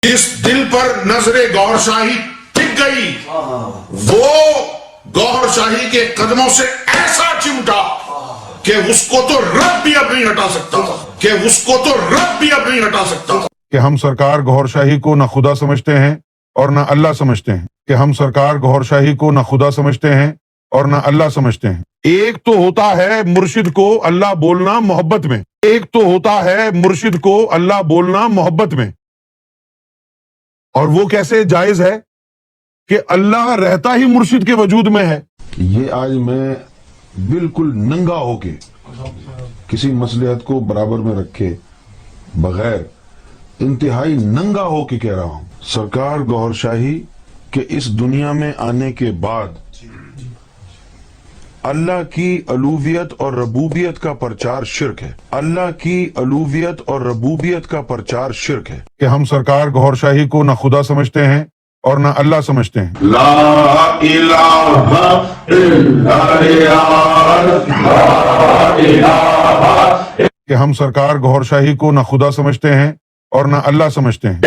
जिस दिल पर नजरे गौर शाही टिक गई वो गौर शाही के कदमों से ऐसा चिमटा कि उसको तो रब भी अब नहीं हटा सकता कि हम सरकार गौर शाही को न खुदा समझते हैं और न अल्लाह समझते हैं कि हम सरकार गौर शाही को न खुदा समझते हैं और न अल्लाह समझते हैं। एक तो होता है मुर्शिद को अल्लाह बोलना मोहब्बत में, एक तो होता है मुर्शिद को अल्लाह बोलना मोहब्बत में, और वो कैसे जायज है कि अल्लाह रहता ही मुर्शिद के वजूद में है। ये आज मैं बिल्कुल नंगा होके किसी मसलियत को बराबर में रखे बगैर इंतहाई नंगा होके कह रहा हूं, सरकार गौहर शाही के इस दुनिया में आने के बाद अल्लाह की अलूवियत और रबूबियत का प्रचार शिर्क है। अल्लाह की अलूवियत और रबूबियत का प्रचार शिर्क है कि हम सरकार गौहर शाही को न खुदा समझते हैं और न अल्लाह समझते हैं। ला इलाहा इल्लल्लाह कि हम सरकार गौहर शाही को न खुदा समझते हैं और न अल्लाह समझते हैं।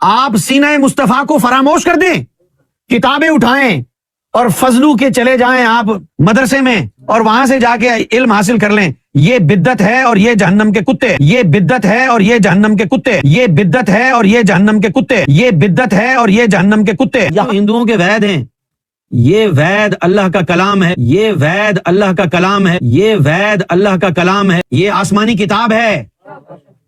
आप सीना मुस्तफा को फरामोश कर दें, किताबें उठाएं और फजलू के चले जाएं आप मदरसे में और वहां से जाके इल्म हासिल कर लें। ये बिद्दत है और ये जहन्नम के कुत्ते, ये बिद्दत है और ये जहन्नम के कुत्ते, ये बिद्दत है और ये जहन्नम के कुत्ते, ये बिद्दत है और ये जहन्नम के कुत्ते। यह हिंदुओं के वैद हैं, ये वैद अल्लाह का कलाम है, ये वैद अल्लाह का कलाम है, ये वैद अल्लाह का कलाम है, ये आसमानी किताब है।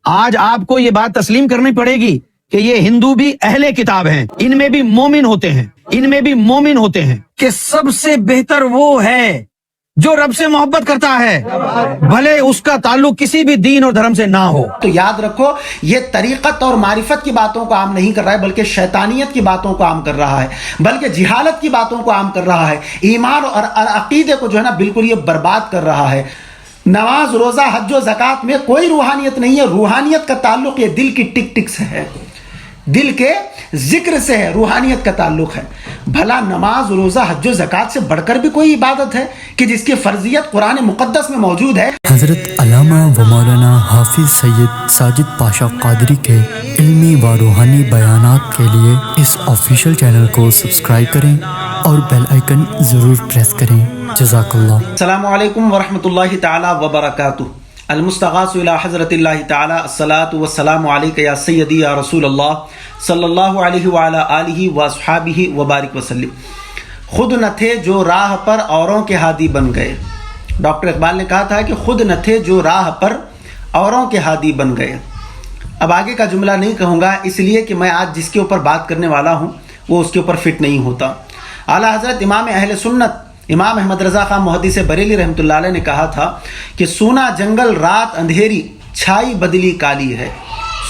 आज आपको ये बात तस्लीम करनी पड़ेगी कि ये हिंदू भी अहले किताब हैं, इनमें भी मोमिन होते हैं, इनमें भी मोमिन होते हैं कि सबसे बेहतर वो है जो रब से मोहब्बत करता है, भले उसका ताल्लुक किसी भी दीन और धर्म से ना हो। तो याद रखो, ये तरीकत और मारिफत की बातों को आम नहीं कर रहा है, बल्कि शैतानियत की बातों को आम कर रहा है, बल्कि जिहालत की बातों को आम कर रहा है, ईमान और अकीदे को जो है ना बिल्कुल ये बर्बाद कर रहा है। नमाज, रोजा, हज और ज़कात में कोई रूहानियत नहीं है। रूहानियत का ताल्लुक ये दिल की टिक टिक से है, दिल के जिक्र से है, रूहानियत का ताल्लुक है। भला नमाज, रोजा, हज और ज़कात से बढ़कर भी कोई इबादत है कि जिसकी फर्जियत कुरान मुक़द्दस में मौजूद है? हज़रत अल्लामा व मौलाना हाफिज सैयद साजिद पाशा कादरी के इल्मी व रूहानी बयानात के लिए इस ऑफिशियल चैनल को सब्सक्राइब करें और बेल आइकन ज़रूर प्रेस करें। जज़ाकल्लाह। अस्सलामु अलैकुम वरहमतुल्लाहि ताला व बरकातुहू। अलमुस्तग़ासु इला हज़रतिल्लाहि ताला अस्सलातु वस्सलामु अलैका या सय्यदी या रसूल अल्लाह सल्लल्लाहु अलैहि व अला आलिहि व अस्हाबिहि व बारिक वसल्लम। खुद न थे जो राह पर औरों के हादी बन गए। डॉक्टर इकबाल ने कहा था कि खुद न थे जो राह पर औरों के हादी बन गए। अब आगे का जुमला नहीं कहूँगा, इसलिए कि मैं आज जिसके ऊपर बात करने वाला हूँ वो उसके ऊपर फिट नहीं होता। आला हज़रत इमाम अहले सुन्नत इमाम अहमद रज़ा खान मुहद्दिस बरेली रहमतुल्लाह अलैह ने कहा था कि सूना जंगल रात अंधेरी छाई बदली काली है।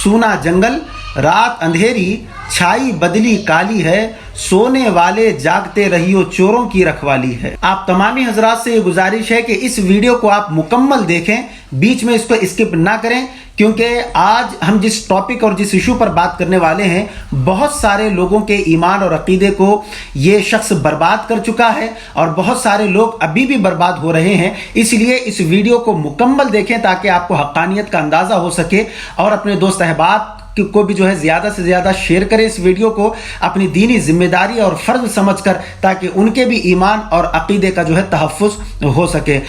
सूना जंगल रात अंधेरी छाई बदली काली है, सोने वाले जागते रहियो चोरों की रखवाली है। आप तमामी हजरात से ये गुजारिश है कि इस वीडियो को आप मुकम्मल देखें, बीच में इसको स्किप ना करें, क्योंकि आज हम जिस टॉपिक और जिस इशू पर बात करने वाले हैं, बहुत सारे लोगों के ईमान और अकीदे को ये शख्स बर्बाद कर चुका है और बहुत सारे लोग अभी भी बर्बाद हो रहे हैं। इसलिए इस वीडियो को मुकम्मल देखें ताकि आपको हक्कानियत का अंदाज़ा हो सके, और अपने दोस्त अहबाब को भी जो है ज़्यादा से ज़्यादा शेयर करें इस वीडियो को अपनी दीनी जिम्मेदारी और फ़र्ज समझकर, ताकि उनके भी ईमान और अकीदे का जो है तहफ़्फ़ुज़ हो सके।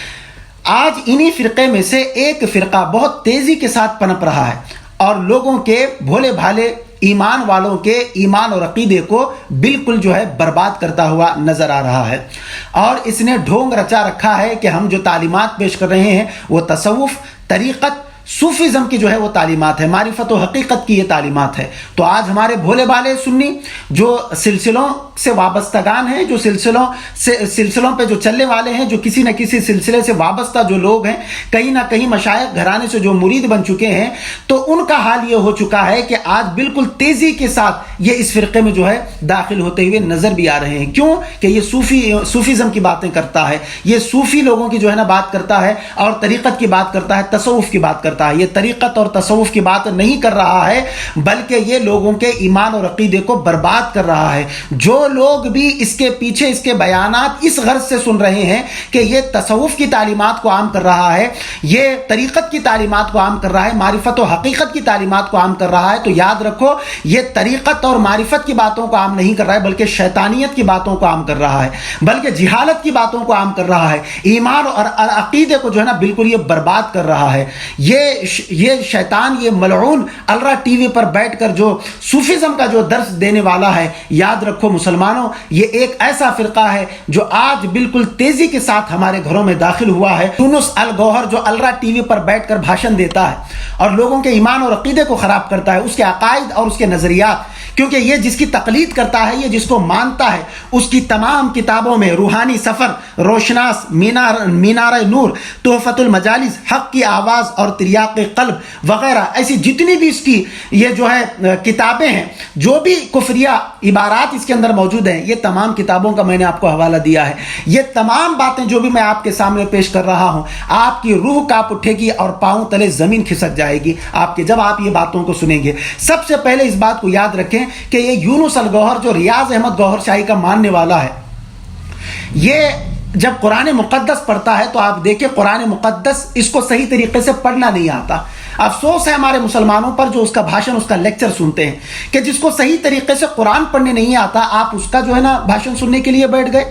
आज इन्हीं फ़िरक़े में से एक फ़िरक़ा बहुत तेज़ी के साथ पनप रहा है और लोगों के भोले भाले ईमान वालों के ईमान और अकीदे को बिल्कुल जो है बर्बाद करता हुआ नज़र आ रहा है। और इसने ढोंग रचा रखा है कि हम जो तालीमात पेश कर रहे हैं वो तसव्वुफ़, तरीक़त, सूफीज़म की जो है वो तालीमात है, मारिफत व हकीकत की ये तालीमात है। तो आज हमारे भोले भाले सुन्नी जो सिलसिलों से वाबस्तगान हैं, जो सिलसिलों पे जो चलने वाले हैं, जो किसी न किसी सिलसिले से वाबस्ता जो लोग हैं, कहीं ना कहीं मशाइख घराने से जो मुरीद बन चुके हैं, तो उनका हाल ये हो चुका है कि आज बिल्कुल तेज़ी के साथ ये इस फ़िरक़े में जो है दाखिल होते हुए नज़र भी आ रहे हैं। क्यों कि ये सूफीज़म की बातें करता है, ये सूफ़ी लोगों की जो है ना बात करता है और तरीक़त की बात करता है, तसव्वुफ़ की बात करता है। کرتا ہے. یہ طریقت اور تصوف کی بات نہیں کر رہا ہے بلکہ یہ لوگوں کے ایمان اور عقیدے کو برباد کر رہا ہے. جو لوگ بھی اس کے پیچھے اس کے بیانات اس غرض سے سن رہے ہیں کہ یہ تصوف کی تعلیمات کو عام کر رہا ہے, یہ طریقت کی تعلیمات کو عام کر رہا ہے, معرفت و حقیقت کی تعلیمات کو عام کر رہا ہے, تو یاد رکھو یہ طریقت اور معرفت کی باتوں کو عام نہیں کر رہا ہے بلکہ شیطانیت کی باتوں کو عام کر رہا ہے, بلکہ جہالت کی باتوں کو عام کر رہا ہے, ایمان اور عقیدے کو جو ہے نا بالکل یہ برباد کر رہا ہے. یہ شیطان, یہ ملعون الرا ٹی وی پر بیٹھ کر جو صوفیزم کا جو درس دینے والا ہے, یاد رکھو مسلمانوں یہ ایک ایسا فرقہ ہے جو آج بالکل تیزی کے ساتھ ہمارے گھروں میں داخل ہوا ہے. یونس الگوہر جو الرا ٹی وی پر بیٹھ کر بھاشن دیتا ہے اور لوگوں کے ایمان اور عقیدے کو خراب کرتا ہے, اس کے عقائد اور اس کے نظریات, کیونکہ یہ جس کی تقلید کرتا ہے, یہ جس کو مانتا ہے, اس کی تمام کتابوں میں روحانی سفر, روشناس, مینار نور, تحفۃ المجالس, حق کی آواز اور تریاق قلب وغیرہ ایسی جتنی بھی اس کی یہ جو ہے کتابیں ہیں, جو بھی کفریہ عبارات اس کے اندر موجود ہیں, یہ تمام کتابوں کا میں نے آپ کو حوالہ دیا ہے. یہ تمام باتیں جو بھی میں آپ کے سامنے پیش کر رہا ہوں, آپ کی روح کانپ اٹھے گی اور پاؤں تلے زمین کھسک جائے گی آپ کے, جب آپ یہ باتوں کو سنیں گے. سب سے پہلے اس بات کو یاد رکھیں کہ یہ یونس الگوہر جو ریاض احمد گوہر شاہی کا ماننے والا ہے, یہ جب قرآن مقدس پڑھتا ہے تو آپ دیکھیں قرآن مقدس اس کو صحیح طریقے سے پڑھنا نہیں آتا. افسوس ہے ہمارے مسلمانوں پر جو اس کا بھاشن, اس کا لیکچر سنتے ہیں کہ جس کو صحیح طریقے سے قرآن پڑھنے نہیں آتا, آپ اس کا جو ہے نا بھاشن سننے کے لیے بیٹھ گئے.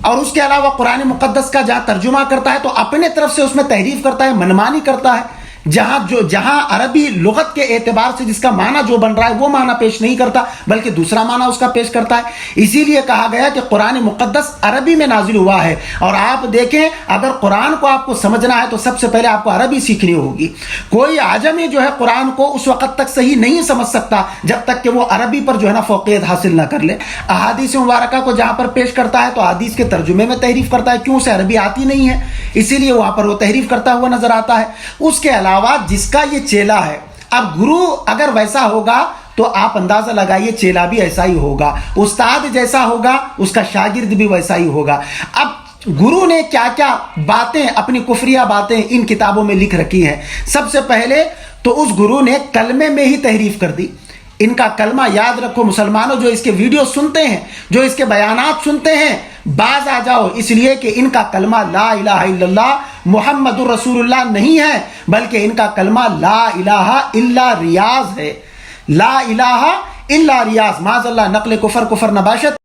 اور اس کے علاوہ قرآن مقدس کا جہاں ترجمہ کرتا ہے تو اپنے طرف سے اس میں تحریف کرتا ہے, منمانی کرتا ہے. جہاں عربی لغت کے اعتبار سے جس کا معنی جو بن رہا ہے وہ معنی پیش نہیں کرتا بلکہ دوسرا معنی اس کا پیش کرتا ہے. اسی لیے کہا گیا کہ قرآن مقدس عربی میں نازل ہوا ہے, اور آپ دیکھیں اگر قرآن کو آپ کو سمجھنا ہے تو سب سے پہلے آپ کو عربی سیکھنی ہوگی. کوئی عجمی جو ہے قرآن کو اس وقت تک صحیح نہیں سمجھ سکتا جب تک کہ وہ عربی پر جو ہے نا فوقیت حاصل نہ کر لے. احادیث مبارکہ کو جہاں پر پیش کرتا ہے تو حدیث کے ترجمے میں تحریف کرتا ہے, کیوں اسے عربی آتی نہیں ہے, اسی لیے وہاں پر وہ تحریف کرتا ہوا نظر آتا ہے. اس کے علاوہ جس کا یہ چیلا ہے, اب گرو اگر ویسا ہوگا تو آپ اندازہ لگائیے چیلا بھی ایسا ہی ہوگا, استاد جیسا ہوگا اس کا شاگرد بھی ویسا ہی ہوگا. اب گرو نے کیا کیا باتیں, اپنی کفریہ باتیں ان کتابوں میں لکھ رکھی ہیں. سب سے پہلے تو اس گرو نے کلمے میں ہی تحریف کر دی. ان کا کلمہ یاد رکھو مسلمانوں, جو اس کے ویڈیو سنتے ہیں, جو اس کے بیانات سنتے ہیں, باز آ جاؤ, اس لیے کہ ان کا کلمہ لا الہ الا اللہ محمد الرسول اللہ نہیں ہے بلکہ ان کا کلمہ لا الہ الا ریاض ہے. لا الہ الا ریاض, معاذ اللہ, نقل کفر نباشت.